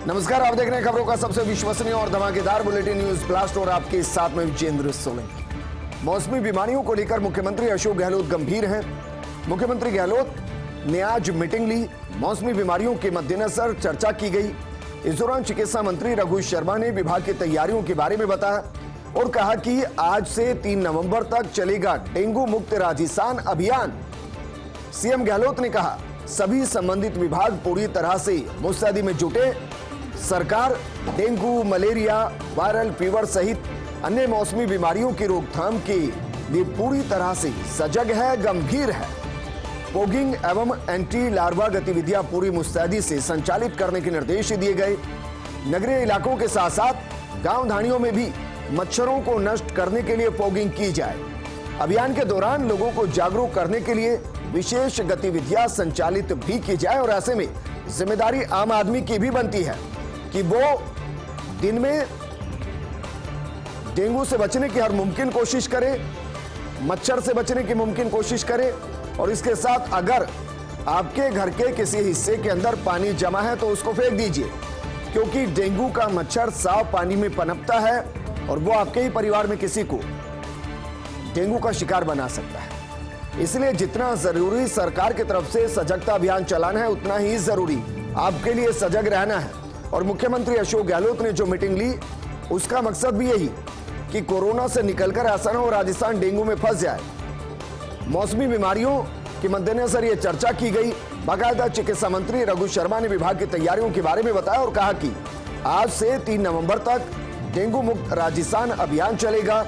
नमस्कार, आप देख रहे हैं खबरों का सबसे विश्वसनीय और धमाकेदार बुलेटिन न्यूज ब्लास्ट और आपके साथ में विजेंद्र सोलंकी। मौसमी बीमारियों को लेकर मुख्यमंत्री अशोक गहलोत गंभीर हैं। मुख्यमंत्री गहलोत ने आज मीटिंग ली। मौसमी बीमारियों के मद्देनजर चर्चा की गई। इस दौरान चिकित्सा मंत्री रघु शर्मा ने विभाग की तैयारियों के बारे में बताया और कहा कि आज से 3 नवंबर तक चलेगा डेंगू मुक्त राजस्थान अभियान। सीएम गहलोत ने कहा, सभी संबंधित विभाग पूरी तरह से मुस्तैदी में जुटे। सरकार डेंगू, मलेरिया, वायरल फीवर सहित अन्य मौसमी बीमारियों की रोकथाम के लिए पूरी तरह से सजग है, गंभीर है। फॉगिंग एवं एंटी लार्वा गतिविधियां पूरी मुस्तैदी से संचालित करने के निर्देश दिए गए। नगरीय इलाकों के साथ साथ गांव धानियों में भी मच्छरों को नष्ट करने के लिए फॉगिंग की जाए। अभियान के दौरान लोगों को जागरूक करने के लिए विशेष गतिविधियां संचालित भी की जाए और ऐसे में जिम्मेदारी आम आदमी की भी बनती है कि वो दिन में डेंगू से बचने की हर मुमकिन कोशिश करे, मच्छर से बचने की मुमकिन कोशिश करे और इसके साथ अगर आपके घर के किसी हिस्से के अंदर पानी जमा है तो उसको फेंक दीजिए, क्योंकि डेंगू का मच्छर साफ पानी में पनपता है और वो आपके ही परिवार में किसी को डेंगू का शिकार बना सकता है। इसलिए जितना जरूरी सरकार की तरफ से सजगता अभियान चलाना है, उतना ही जरूरी आपके लिए सजग रहना है। और मुख्यमंत्री अशोक गहलोत ने जो मीटिंग ली, उसका मकसद भी यही कि कोरोना से निकलकर ऐसा न हो राजस्थान डेंगू में फंस जाए। मौसमी बीमारियों के मद्देनजर यह चर्चा की गई। बाकायदा चिकित्सा मंत्री रघु शर्मा ने विभाग की तैयारियों के बारे में बताया और कहा कि आज से 3 नवंबर तक डेंगू मुक्त राजस्थान अभियान चलेगा।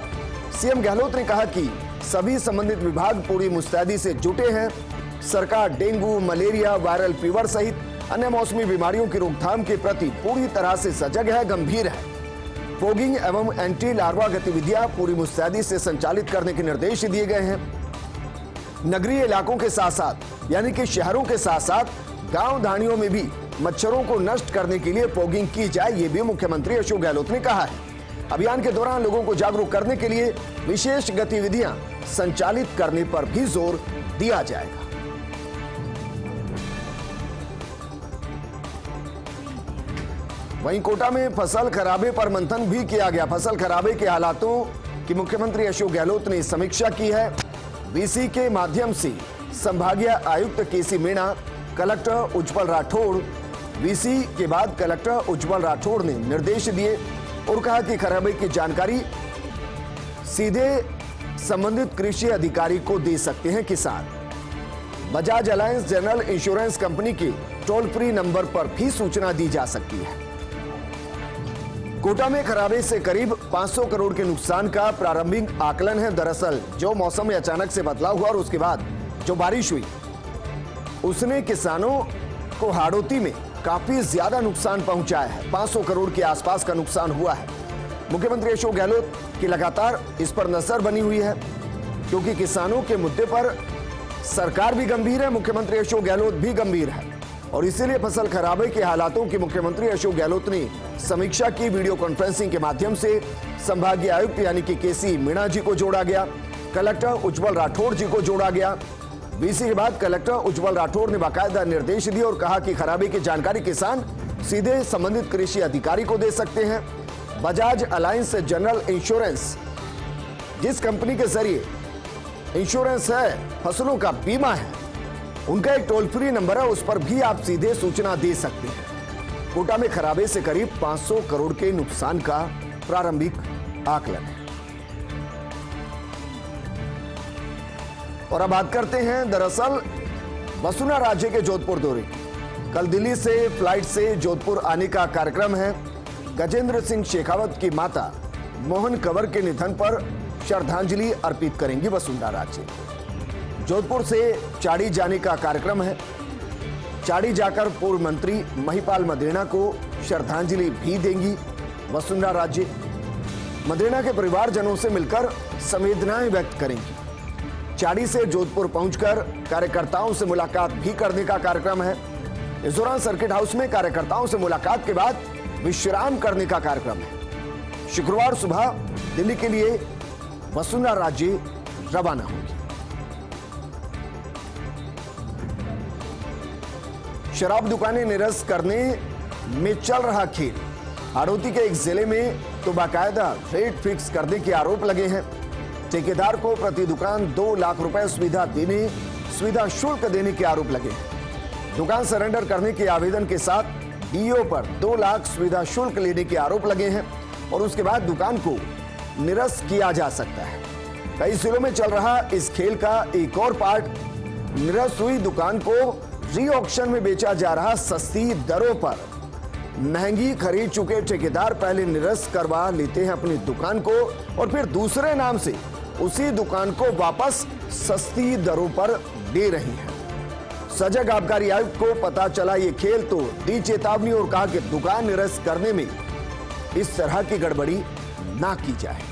सीएम गहलोत ने कहा कि सभी संबंधित विभाग पूरी मुस्तैदी से जुटे हैं। सरकार डेंगू, मलेरिया, वायरल फीवर सहित अन्य मौसमी बीमारियों की रोकथाम के प्रति पूरी तरह से सजग है, गंभीर है। फॉगिंग एवं एंटी लार्वा गतिविधियां पूरी मुस्तैदी से संचालित करने के निर्देश दिए गए हैं। नगरीय इलाकों के साथ साथ यानी कि शहरों के साथ साथ गांव धानियों में भी मच्छरों को नष्ट करने के लिए फॉगिंग की जाए, ये भी मुख्यमंत्री अशोक गहलोत ने कहा है। अभियान के दौरान लोगों को जागरूक करने के लिए विशेष गतिविधियां संचालित करने पर भी जोर दिया जाएगा। वहीं कोटा में फसल खराबे पर मंथन भी किया गया। फसल खराबे के हालातों की मुख्यमंत्री अशोक गहलोत ने समीक्षा की है। वीसी के माध्यम से संभागीय आयुक्त केसी मीणा, कलेक्टर उज्जवल राठौड़, वीसी के बाद कलेक्टर उज्जवल राठौड़ ने निर्देश दिए और कहा कि खराबे की जानकारी सीधे संबंधित कृषि अधिकारी को दे सकते हैं किसान। Bajaj alliance general insurance company के टोल फ्री नंबर पर भी सूचना दी जा सकती है। कोटा में खराबे से करीब 500 करोड़ के नुकसान का प्रारंभिक आकलन है। दरअसल जो मौसम में अचानक से बदलाव हुआ और उसके बाद जो बारिश हुई, उसने किसानों को हाड़ौती में काफी ज्यादा नुकसान पहुंचाया है। 500 करोड़ के आसपास का नुकसान हुआ है। मुख्यमंत्री अशोक गहलोत की लगातार इस पर नजर बनी हुई है, क्योंकि किसानों के मुद्दे पर सरकार भी गंभीर है, मुख्यमंत्री अशोक गहलोत भी गंभीर है और इसीलिए फसल खराबे के हालातों की मुख्यमंत्री अशोक गहलोत ने समीक्षा की। वीडियो कॉन्फ्रेंसिंग के माध्यम से संभागीय आयुक्त यानी कि केसी मीणा जी को जोड़ा गया, कलेक्टर उज्जवल राठौड़ जी को जोड़ा गया। वीसी के बाद कलेक्टर उज्जवल राठौड़ ने बाकायदा निर्देश दिए और कहा कि खराबे की जानकारी किसान सीधे संबंधित कृषि अधिकारी को दे सकते हैं। बजाज अलायंस जनरल इंश्योरेंस, जिस कंपनी के जरिए इंश्योरेंस है, फसलों का बीमा है, उनका एक टोल फ्री नंबर है, उस पर भी आप सीधे सूचना दे सकते हैं। कोटा में खराबे से करीब 500 करोड़ के नुकसान का प्रारंभिक आकलन है। और अब बात करते हैं दरअसल वसुंधरा राजे के जोधपुर दौरे की। कल दिल्ली से फ्लाइट से जोधपुर आने का कार्यक्रम है। गजेंद्र सिंह शेखावत की माता मोहन कंवर के निधन पर श्रद्धांजलि अर्पित करेंगी वसुंधरा राजे। जोधपुर से चाड़ी जाने का कार्यक्रम है। चाड़ी जाकर पूर्व मंत्री महिपाल मदेरणा को श्रद्धांजलि भी देंगी वसुंधरा राजे। मदेरणा के परिवारजनों से मिलकर संवेदनाएं व्यक्त करेंगी। चाड़ी से जोधपुर पहुंचकर कार्यकर्ताओं से मुलाकात भी करने का कार्यक्रम है। इस दौरान सर्किट हाउस में कार्यकर्ताओं से मुलाकात के बाद विश्राम करने का कार्यक्रम है। शुक्रवार सुबह दिल्ली के लिए वसुंधरा राजे रवाना होगी। शराब दुकानें निरस्त करने में चल रहा खेल। हाड़ौती के एक जिले में तो बाकायदा रेट फिक्स करने के आरोप लगे हैं। ठेकेदार को प्रति दुकान 2 लाख रुपए सुविधा शुल्क देने के आरोप लगे हैं। दुकान सरेंडर करने के आवेदन के साथ डीओ पर 2 लाख सुविधा शुल्क लेने के आरोप लगे हैं और उसके बाद दुकान को निरस्त किया जा सकता है। कई जिलों में चल रहा इस खेल का एक और पार्ट, निरस्त हुई दुकान को री ऑक्शन में बेचा जा रहा सस्ती दरों पर। महंगी खरीद चुके ठेकेदार पहले निरस्त करवा लेते हैं अपनी दुकान को और फिर दूसरे नाम से उसी दुकान को वापस सस्ती दरों पर दे रही हैं। सजग आबकारी आयुक्त को पता चला ये खेल तो दी चेतावनी और कहा कि दुकान निरस्त करने में इस तरह की गड़बड़ी ना की जाए।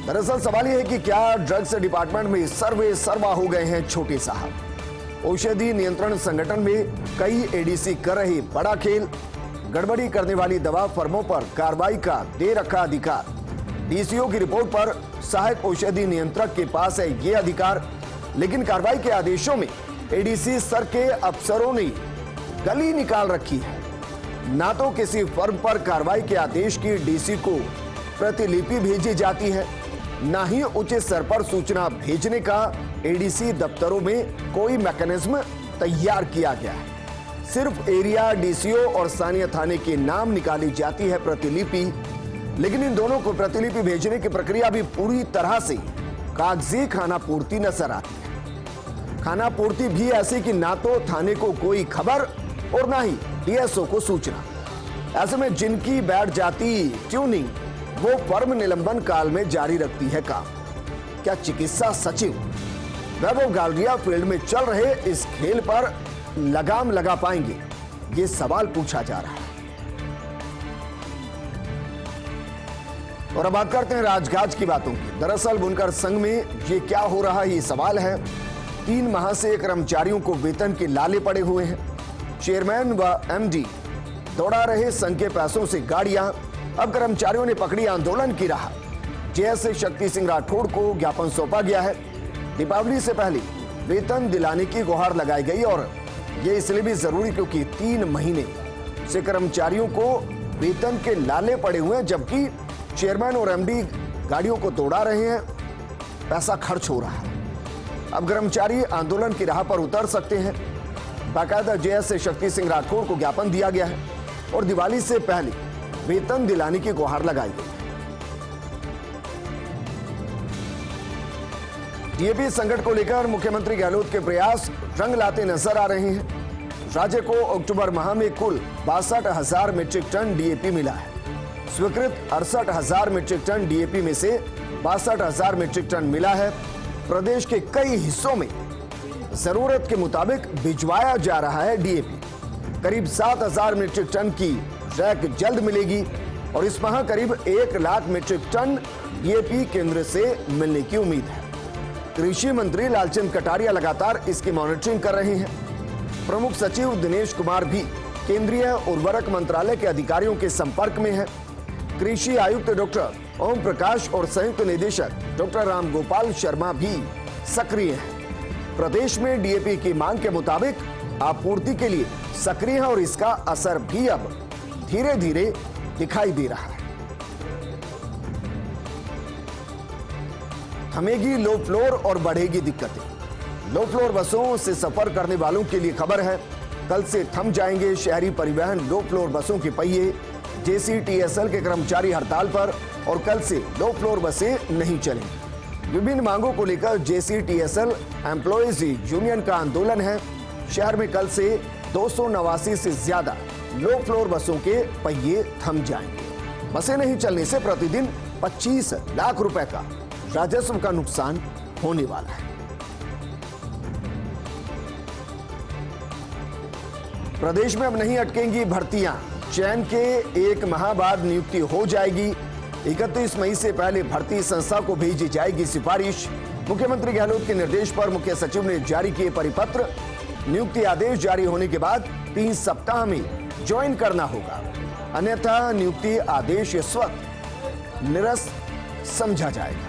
दरअसल सवाल यह है कि क्या ड्रग्स डिपार्टमेंट में सर्वे सर्वा हो गए हैं छोटे साहब। औषधि नियंत्रण संगठन में कई एडीसी कर रहे बड़ा खेल। गड़बड़ी करने वाली दवा फर्मों पर कार्रवाई का दे रखा अधिकार। डीसीओ की रिपोर्ट पर सहायक औषधि नियंत्रक के पास है ये अधिकार, लेकिन कार्रवाई के आदेशों में एडीसी स्तर के अफसरों ने गली निकाल रखी है। ना तो किसी फर्म पर कार्रवाई के आदेश की डीसी को प्रतिलिपि भेजी जाती है, ना ही उचित स्तर पर सूचना भेजने का एडीसी दफ्तरों में कोई मैकेनिज्म तैयार किया गया है। सिर्फ एरिया डीसीओ और स्थानीय थाने के नाम निकाली जाती है प्रतिलिपि, लेकिन इन दोनों को प्रतिलिपि भेजने की प्रक्रिया भी पूरी तरह से कागजी खानापूर्ति नजर आती है। खानापूर्ति भी ऐसी कि ना तो थाने को कोई खबर और ना ही डीएसओ को सूचना। ऐसे में जिनकी बैठ जाती ट्यूनिंग वो फर्म निलंबन काल में जारी रखती है काम। क्या चिकित्सा सचिव वैभव गालरिया फील्ड में चल रहे इस खेल पर लगाम लगा पाएंगे, ये सवाल पूछा जा रहा है। और अब बात करते हैं राजगाज की बातों की। दरअसल बुनकर संघ में ये क्या हो रहा है, ये सवाल है। 3 माह से कर्मचारियों को वेतन के लाले पड़े हुए हैं। चेयरमैन व एमडी दौड़ा रहे संघ के पैसों से गाड़ियां। अब कर्मचारियों ने पकड़ी आंदोलन की राह। जैसे शक्ति सिंह राठौड़ को ज्ञापन सौंपा गया है। दीपावली से पहले वेतन दिलाने की गुहार लगाई गई और ये इसलिए भी जरूरी क्योंकि 3 महीने से कर्मचारियों को वेतन के लाले पड़े हुए हैं, जबकि चेयरमैन और एमडी गाड़ियों को दौड़ा रहे हैं, पैसा खर्च हो रहा है। अब कर्मचारी आंदोलन की राह पर उतर सकते हैं। बाकायदा जेएस शक्ति सिंह राठौड़ को ज्ञापन दिया गया है और दिवाली से पहले वेतन दिलाने की गुहार लगाई गई। डीएपी संकट को लेकर मुख्यमंत्री गहलोत के प्रयास रंग लाते नजर आ रहे हैं। राज्य को अक्टूबर माह में कुल 62,000 मीट्रिक टन डीएपी मिला है। स्वीकृत 68,000 मीट्रिक टन डीएपी में से 62,000 मीट्रिक टन मिला है। प्रदेश के कई हिस्सों में जरूरत के मुताबिक भिजवाया जा रहा है डीएपी। करीब 7,000 मीट्रिक टन की रैक जल्द मिलेगी और इस माह करीब 1 लाख मीट्रिक टन डीएपी केंद्र से मिलने की उम्मीद है। कृषि मंत्री लालचंद कटारिया लगातार इसकी मॉनिटरिंग कर रहे हैं। प्रमुख सचिव दिनेश कुमार भी केंद्रीय उर्वरक मंत्रालय के अधिकारियों के संपर्क में है। कृषि आयुक्त डॉक्टर ओम प्रकाश और संयुक्त निदेशक डॉक्टर राम गोपाल शर्मा भी सक्रिय हैं। प्रदेश में डीएपी की मांग के मुताबिक आपूर्ति के लिए सक्रिय है और इसका असर भी अब धीरे धीरे दिखाई दे रहा है। थमेगी लो फ्लोर और बढ़ेगी दिक्कतें। लो फ्लोर बसों से सफर करने वालों के लिए खबर है, कल से थम जाएंगे शहरी परिवहन लो फ्लोर बसों के पहिए। जेसीटीएसएल के कर्मचारी हड़ताल पर और कल से लो फ्लोर बसें नहीं चलेंगी। विभिन्न मांगों को लेकर जेसीटीएसएल एम्प्लॉयज यूनियन का आंदोलन है। शहर में कल से 289 से ज्यादा लो फ्लोर बसों के पहिए थम जाएंगे। बसें नहीं चलने से प्रतिदिन 25 लाख रुपए का राजस्व का नुकसान होने वाला है। प्रदेश में अब नहीं अटकेंगी भर्तियां। चयन के 1 माह बाद नियुक्ति हो जाएगी। 31 मई से पहले भर्ती संस्था को भेजी जाएगी सिफारिश। मुख्यमंत्री गहलोत के निर्देश पर मुख्य सचिव ने जारी किए परिपत्र। नियुक्ति आदेश जारी होने के बाद 3 सप्ताह में ज्वाइन करना होगा, अन्यथा नियुक्ति आदेश स्वतः निरस्त समझा जाएगा।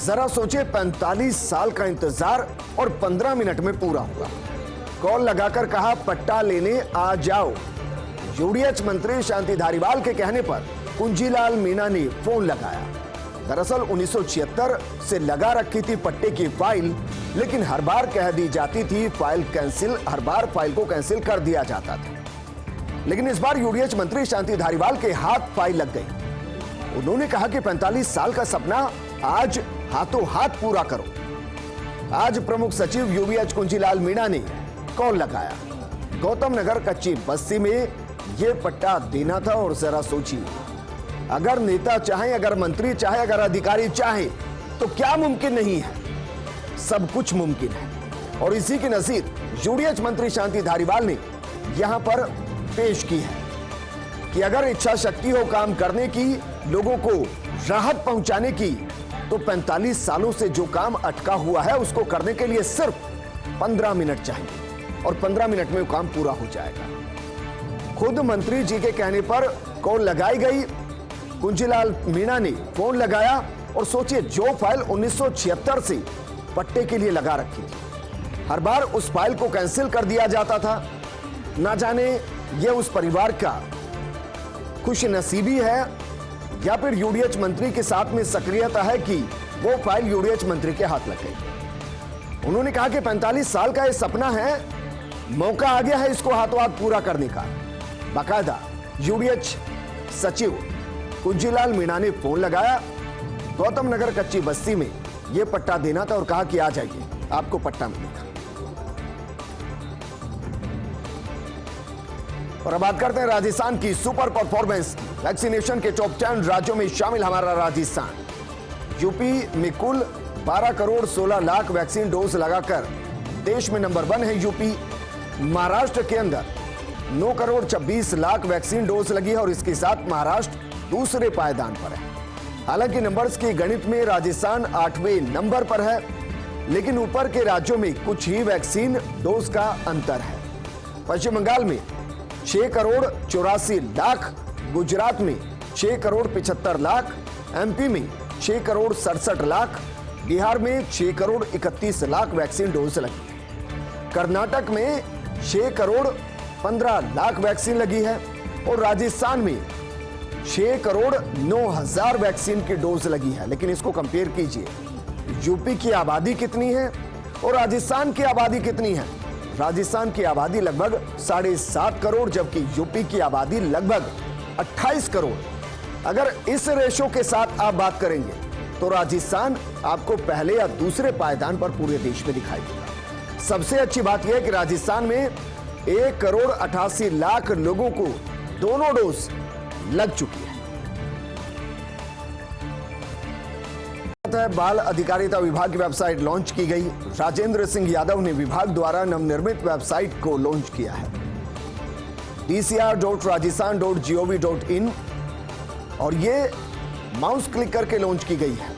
जरा सोचे, 45 साल का इंतजार और 15 मिनट में पूरा हुआ। कॉल लगाकर कहा पट्टा लेने आ जाओ। यूडीएच मंत्री शांति धारीवाल के कहने पर कुंजीलाल मीणा ने फोन लगाया। दरअसल 1976 से लगा रखी थी पट्टे की फाइल, लेकिन हर बार कह दी जाती थी फाइल कैंसिल, हर बार फाइल को कैंसिल कर दिया जाता था। लेकिन इस बार यूडीएच मंत्री शांति धारीवाल के हाथ फाइल लग गई। उन्होंने कहा कि 45 साल का सपना आज हाथों हाथ पूरा करो। आज प्रमुख सचिव यूडीएच कुंजीलाल मीणा ने कॉल लगाया। गौतम नगर कच्ची बस्ती में यह पट्टा देना था और जरा सोचिए, अगर नेता चाहे, अगर मंत्री चाहे, अगर अधिकारी चाहे तो क्या मुमकिन नहीं है? सब कुछ मुमकिन है। और इसी की नजीर यूडीएच मंत्री शांति धारीवाल ने यहां पर पेश की है कि अगर इच्छा शक्ति हो काम करने की, लोगों को राहत पहुंचाने की, तो 45 सालों से जो काम अटका हुआ है उसको करने के लिए सिर्फ 15 मिनट चाहिए और 15 मिनट में वो काम पूरा हो जाएगा। खुद मंत्री जी के कहने पर कॉल लगाई गई। कुंजीलाल मीणा ने फोन लगाया और सोचिए, जो फाइल 1976 से पट्टे के लिए लगा रखी थी, हर बार उस फाइल को कैंसिल कर दिया जाता था। ना जाने यह उस परिवार का खुश नसीबी है या फिर यूडीएच मंत्री के साथ में सक्रियता है कि वो फाइल यूडीएच मंत्री के हाथ लग गई। उन्होंने कहा कि 45 साल का यह सपना है, मौका आ गया है इसको हाथों हाथ पूरा करने का। बाकायदा यूडीएच सचिव कुंजीलाल मीणा ने फोन लगाया। गौतम नगर कच्ची बस्ती में यह पट्टा देना था और कहा कि आ जाइए, आपको पट्टा मिलेगा। और अब बात करते हैं राजस्थान की सुपर परफॉर्मेंस। वैक्सीनेशन के टॉप 10 राज्यों में शामिल हमारा राजस्थान। यूपी में कुल 12 करोड़ 16 लाख वैक्सीन डोज लगाकर देश में नंबर 1 है यूपी। महाराष्ट्र के अंदर 9 करोड़ 26 लाख वैक्सीन डोज लगी है और इसके साथ महाराष्ट्र दूसरे पायदान पर है। हालांकि नंबर्स के गणित में राजस्थान 8वें नंबर पर है, लेकिन ऊपर के राज्यों में कुछ ही वैक्सीन डोज का अंतर है। पश्चिम बंगाल में 6 करोड़ 84 लाख, गुजरात में 6 करोड़ 75 लाख, एमपी में 6 करोड़ 67 लाख, बिहार में 6 करोड़ 31 लाख वैक्सीन डोज लगी। कर्नाटक में 6 करोड़ 15 लाख वैक्सीन लगी है और राजस्थान में 6 करोड़ 9,000 वैक्सीन की डोज लगी है। लेकिन इसको कंपेयर कीजिए, यूपी की आबादी कितनी है और राजस्थान की आबादी कितनी है। राजस्थान की आबादी लगभग 7.5 करोड़, जबकि यूपी की आबादी लगभग 28 करोड़। अगर इस रेशो के साथ आप बात करेंगे तो राजस्थान आपको पहले या दूसरे पायदान पर पूरे देश में दिखाई देगा। सबसे अच्छी बात यह है कि राजस्थान में 1 करोड़ 88 लाख लोगों को दोनों डोज लग चुकी है। बाल अधिकारिता विभाग की वेबसाइट लॉन्च की गई। राजेंद्र सिंह यादव ने विभाग द्वारा नवनिर्मित वेबसाइट को लॉन्च किया है, dcr.rajasthan.gov.in, और ये माउस क्लिक करके लॉन्च की गई है।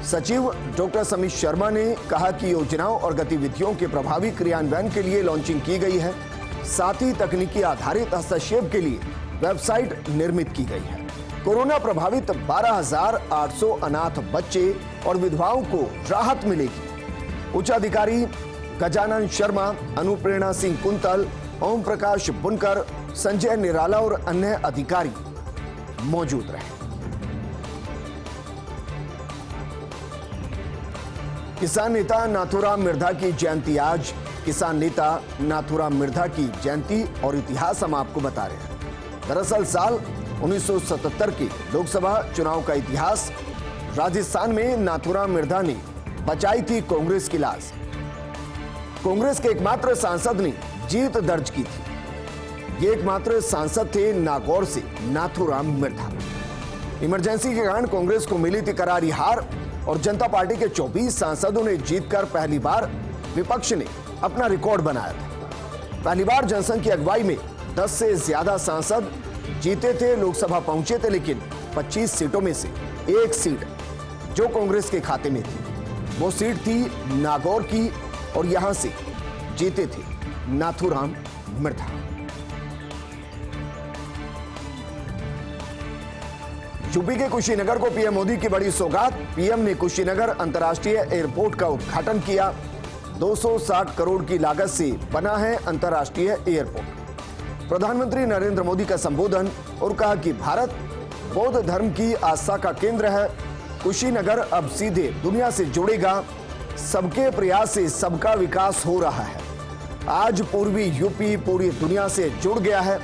सचिव डॉक्टर समीत शर्मा ने कहा कि योजनाओं और गतिविधियों के प्रभावी क्रियान्वयन के लिए लॉन्चिंग की गई है। साथ ही तकनीकी आधारित हस्तक्षेप के लिए वेबसाइट निर्मित की गई है। कोरोना प्रभावित 12,800 अनाथ बच्चे और विधवाओं को राहत मिलेगी। उच्च अधिकारी गजानन शर्मा, अनुप्रेरणा सिंह कुंतल, ओम प्रकाश बुनकर, संजय निराला और अन्य अधिकारी मौजूद रहे। किसान नेता नाथूराम मिर्धा की जयंती आज। किसान नेता नाथूराम मिर्धा की जयंती और इतिहास हम आपको बता रहे हैं। दरअसल साल 1977 के लोकसभा चुनाव का इतिहास। राजस्थान में नाथूराम मिर्धा ने बचाई थी कांग्रेस की लाज। कांग्रेस के एकमात्र सांसद ने जीत दर्ज की थी। ये एकमात्र सांसद थे नागौर से नाथूराम मिर्धा। इमरजेंसी के कारण कांग्रेस को मिली थी करारी हार और जनता पार्टी के 24 सांसदों ने जीतकर पहली बार विपक्ष ने अपना रिकॉर्ड बनाया था। पहली बार जनसंघ की अगुवाई में 10 से ज्यादा सांसद जीते थे, लोकसभा पहुंचे थे, लेकिन 25 सीटों में से एक सीट जो कांग्रेस के खाते में थी वो सीट थी नागौर की और यहां से जीते थे नाथूराम मिर्धा। यूपी के कुशीनगर को पीएम मोदी की बड़ी सौगात। पीएम ने कुशीनगर अंतर्राष्ट्रीय एयरपोर्ट का उद्घाटन किया। 260 करोड़ की लागत से बना है अंतर्राष्ट्रीय एयरपोर्ट। प्रधानमंत्री नरेंद्र मोदी का संबोधन और कहा कि भारत बौद्ध धर्म की आस्था का केंद्र है। कुशीनगर अब सीधे दुनिया से जुड़ेगा। सबके प्रयास से सबका विकास हो रहा है। आज पूर्वी यूपी पूरी दुनिया से जुड़ गया है।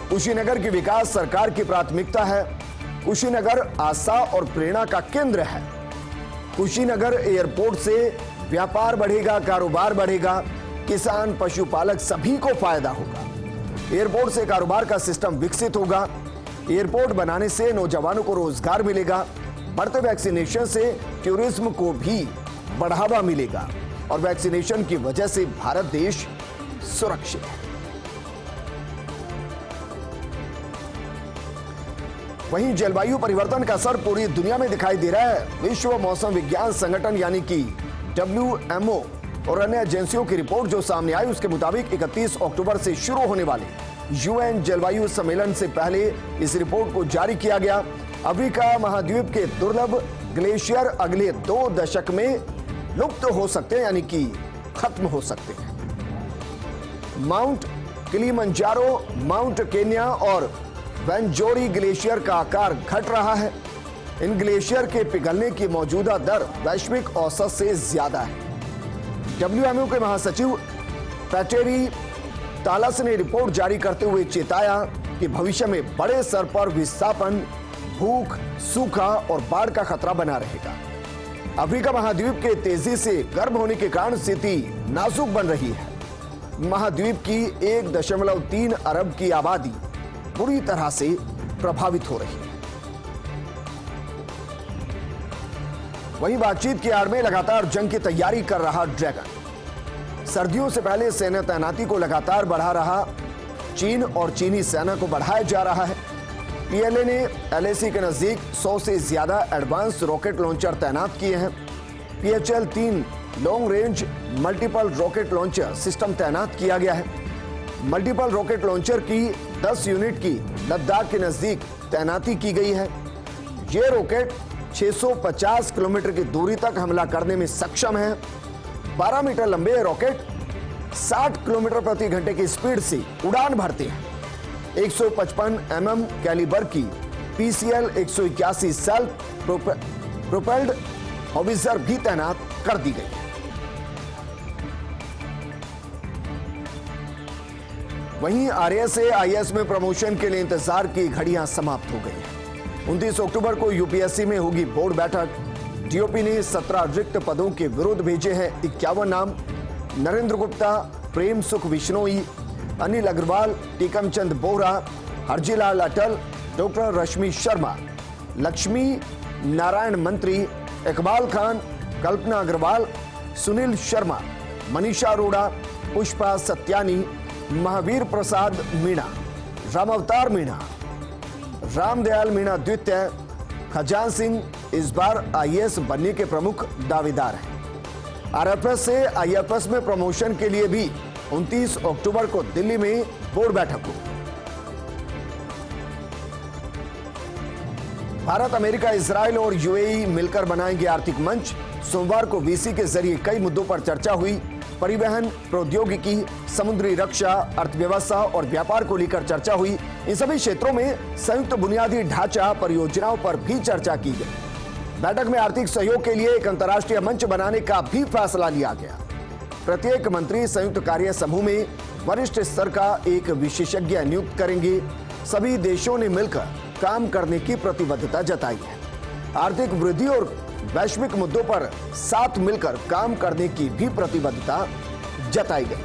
कुशीनगर की विकास सरकार की प्राथमिकता है। कुशीनगर आस्था और प्रेरणा का केंद्र है। कुशीनगर एयरपोर्ट से व्यापार बढ़ेगा, कारोबार बढ़ेगा, किसान पशुपालक सभी को फायदा होगा। एयरपोर्ट से कारोबार का सिस्टम विकसित होगा। एयरपोर्ट बनाने से नौजवानों को रोजगार मिलेगा। बढ़ते वैक्सीनेशन से टूरिज्म को भी बढ़ावा मिलेगा और वैक्सीनेशन की वजह से भारत देश सुरक्षित है। वहीं जलवायु परिवर्तन का असर पूरी दुनिया में दिखाई दे रहा है। विश्व मौसम विज्ञान संगठन यानी कि WMO और अन्य एजेंसियों की रिपोर्ट जो सामने आई उसके मुताबिक 31 अक्टूबर से शुरू होने वाले UN जलवायु सम्मेलन से पहले इस रिपोर्ट को जारी किया गया। अफ्रीका महाद्वीप के दुर्लभ ग्लेशियर अगले 2 दशक में लुप्त हो सकते हैं, यानी कि खत्म हो सकते हैं। माउंट किलिमंजारो, माउंट केन्या और वेंजोरी ग्लेशियर का आकार घट रहा है। इन ग्लेशियर के पिघलने की मौजूदा दर वैश्विक औसत से ज्यादा है। WMO के महासचिव पैटेरी तालस ने रिपोर्ट जारी करते हुए चेताया कि भविष्य में बड़े स्तर पर विस्थापन, भूख, सूखा और बाढ़ का खतरा बना रहेगा। अफ्रीका महाद्वीप के तेजी से गर्म होने के कारण स्थिति नाजुक बन रही है। महाद्वीप की 1.3 अरब की आबादी बुरी तरह से प्रभावित हो रही है। वहीं बातचीत की आड़ में लगातार जंग की तैयारी कर रहा ड्रैगन। सर्दियों से पहले सेना तैनाती को लगातार बढ़ा रहा चीन और चीनी सेना को बढ़ाया जा रहा है। PLA ने LAC के नजदीक 100 से ज्यादा एडवांस रॉकेट लॉन्चर तैनात किए हैं। PHL-3 long range multiple rocket launcher system तैनात किया गया है। मल्टीपल रॉकेट लॉन्चर की 10 यूनिट की लद्दाख के नजदीक तैनाती की गई है। ये रॉकेट 650 किलोमीटर की दूरी तक हमला करने में सक्षम है। 12 मीटर लंबे रॉकेट 60 किलोमीटर प्रति घंटे की स्पीड से उड़ान भरते हैं। 155 mm कैलिबर की PCL 181 सेल्फ प्रोपेल्ड हॉविट्जर भी तैनात कर दी गई है। वहीं RSAIS में प्रमोशन के लिए इंतजार की घड़ियां समाप्त हो गई हैं। 29 अक्टूबर को UPSC में होगी बोर्ड बैठक। DOP ने 17 रिक्त पदों के विरुद्ध भेजे हैं 51 नाम। नरेंद्र गुप्ता, प्रेम सुख बिश्नोई, अनिल अग्रवाल, टीकम चंद बोहरा, हरजीलाल अटल, डॉक्टर रश्मि शर्मा, लक्ष्मी नारायण मंत्री, इकबाल खान, कल्पना अग्रवाल, सुनील शर्मा, मनीषा अरोड़ा, पुष्पा सत्यानी, महावीर प्रसाद मीणा, रामावतार मीणा, रामदयाल मीणा द्वितीय, खजान सिंह इस बार IAS बनने के प्रमुख दावेदार हैं। RFS से IFS में प्रमोशन के लिए भी 29 अक्टूबर को दिल्ली में बोर्ड बैठक होगी। भारत, अमेरिका, इजराइल और UAE मिलकर बनाएंगे आर्थिक मंच। सोमवार को VC के जरिए कई मुद्दों पर चर्चा हुई। परिवहन, प्रौद्योगिकी, समुद्री रक्षा, अर्थव्यवस्था और व्यापार को लेकर चर्चा हुई। इन सभी क्षेत्रों में संयुक्त बुनियादी ढांचा परियोजनाओं पर भी चर्चा की गई। बैठक में आर्थिक सहयोग के लिए एक अंतर्राष्ट्रीय मंच बनाने का भी फैसला लिया गया। प्रत्येक मंत्री संयुक्त कार्य समूह में वरिष्ठ स्तर का एक विशेषज्ञ नियुक्त करेंगे। सभी देशों ने मिलकर काम करने की प्रतिबद्धता जताई है। आर्थिक वृद्धि और वैश्विक मुद्दों पर साथ मिलकर काम करने की भी प्रतिबद्धता जताई गई।